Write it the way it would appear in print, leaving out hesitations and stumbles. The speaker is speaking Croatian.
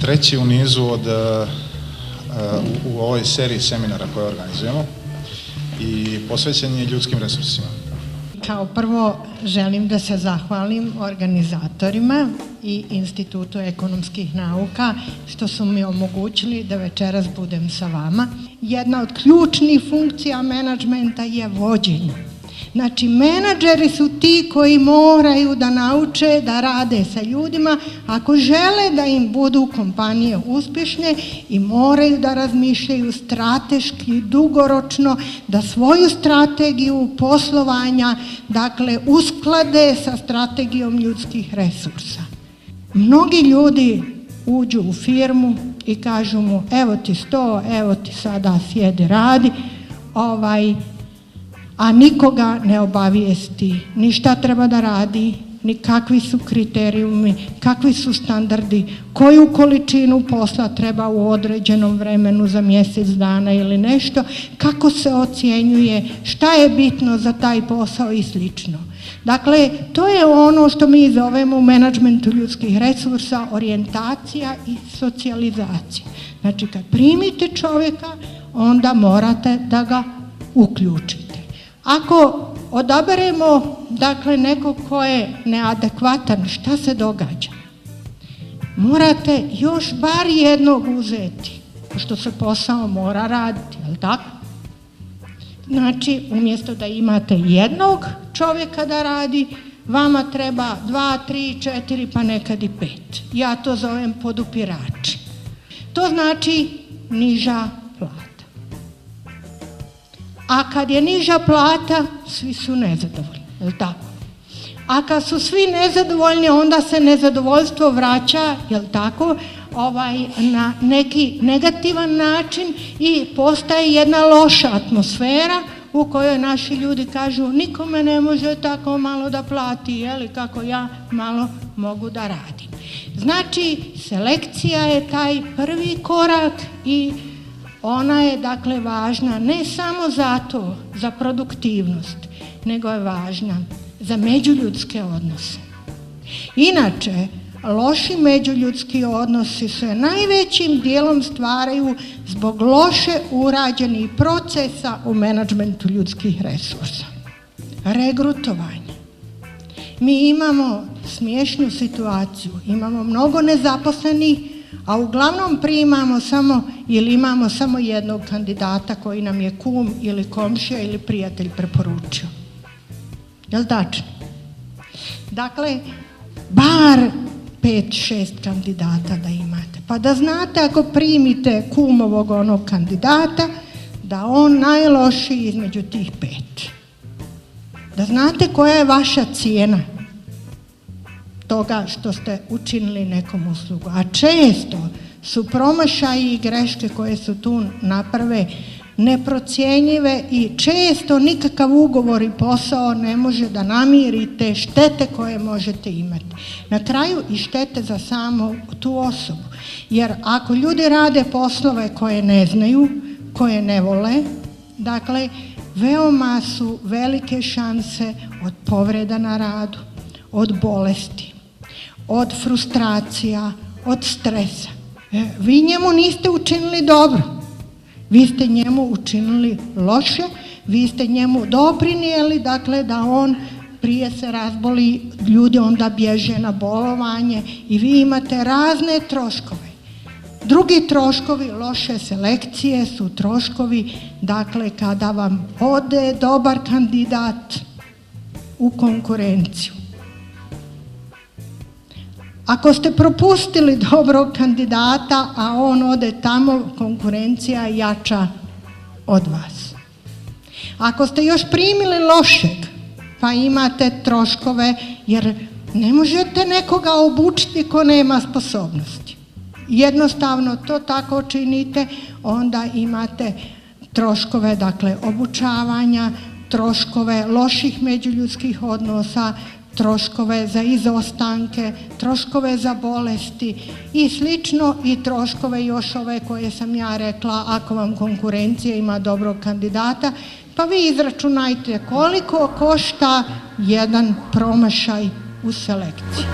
treći u nizu u ovoj seriji seminara koje organizujemo i posvećen je ljudskim resursima. Kao prvo želim da se zahvalim organizatorima i Institutu ekonomskih nauka što su mi omogućili da večeras budem sa vama. Jedna od ključnih funkcija menadžmenta je vođenje. Znači, menadžeri su ti koji moraju da nauče da rade sa ljudima ako žele da im budu kompanije uspješne i moraju da razmišljaju strateški, dugoročno, da svoju strategiju poslovanja, dakle, usklade sa strategijom ljudskih resursa. Mnogi ljudi uđu u firmu i kažu mu, evo ti 100, evo ti sada sjedi, radi, a nikoga ne obavijesti ni šta treba da radi, ni kakvi su kriterijumi, kakvi su standardi, koju količinu posla treba u određenom vremenu za mjesec dana ili nešto, kako se ocjenjuje, šta je bitno za taj posao i slično. Dakle, to je ono što mi zovemo u menadžmentu ljudskih resursa orijentacija i socijalizacija. Znači, kad primite čovjeka, onda morate da ga uključite. Ako odaberemo, dakle, nekog ko je neadekvatan, šta se događa? Morate još bar jednog uzeti, pošto se posao mora raditi, je li tako? Znači, umjesto da imate jednog čovjeka da radi, vama treba 2, 3, 4, pa nekad i 5. Ja to zovem podupirači. To znači niža plata. A kad je niža plata, svi su nezadovoljni, je li tako? A kad su svi nezadovoljni, onda se nezadovoljstvo vraća, je li tako, na neki negativan način i postaje jedna loša atmosfera u kojoj naši ljudi kažu nikome ne može tako malo da plati, je li, kako ja malo mogu da radim. Znači, selekcija je taj prvi korak i ona je, dakle, važna ne samo zato za produktivnost, nego je važna za međuljudske odnose. Inače, loši međuljudski odnosi se najvećim dijelom stvaraju zbog loše urađenih procesa u menadžmentu ljudskih resursa. Regrutovanje. Mi imamo smiješnu situaciju, imamo mnogo nezaposlenih, a uglavnom primamo samo ili imamo samo jednog kandidata koji nam je kum ili komšija ili prijatelj preporučio. Je li tačno? Dakle, bar 5-6 kandidata da imate. Pa da znate ako primite kumovog onog kandidata, da on najlošiji između tih 5. Da znate koja je vaša cijena toga što ste učinili nekom uslugu. A često su promašaji i greške koje su tu naprave neprocjenjive i često nikakav ugovor i posao ne može da namiri te štete koje možete imati. Na kraju i štete za samu tu osobu. Jer ako ljudi rade poslove koje ne znaju, koje ne vole, dakle, veoma su velike šanse od povreda na radu, od bolesti, od frustracija, od stresa. Vi njemu niste učinili dobro. Vi ste njemu učinili loše, vi ste njemu doprinijeli, dakle, da on prije se razboli, ljudi onda bježe na bolovanje i vi imate razne troškove. Drugi troškovi loše selekcije su troškovi, dakle, kada vam ode dobar kandidat u konkurenciju. Ako ste propustili dobrog kandidata, a on ode tamo, konkurencija je jača od vas. Ako ste još primili lošeg, pa imate troškove, jer ne možete nekoga obučiti ko nema sposobnosti. Jednostavno to tako činite, onda imate troškove, dakle, obučavanja, troškove loših međuljudskih odnosa, troškove za izostanke, troškove za bolesti i slično, i troškove još ove koje sam ja rekla, ako vam konkurencija ima dobrog kandidata, pa vi izračunajte koliko košta jedan promašaj u selekciji.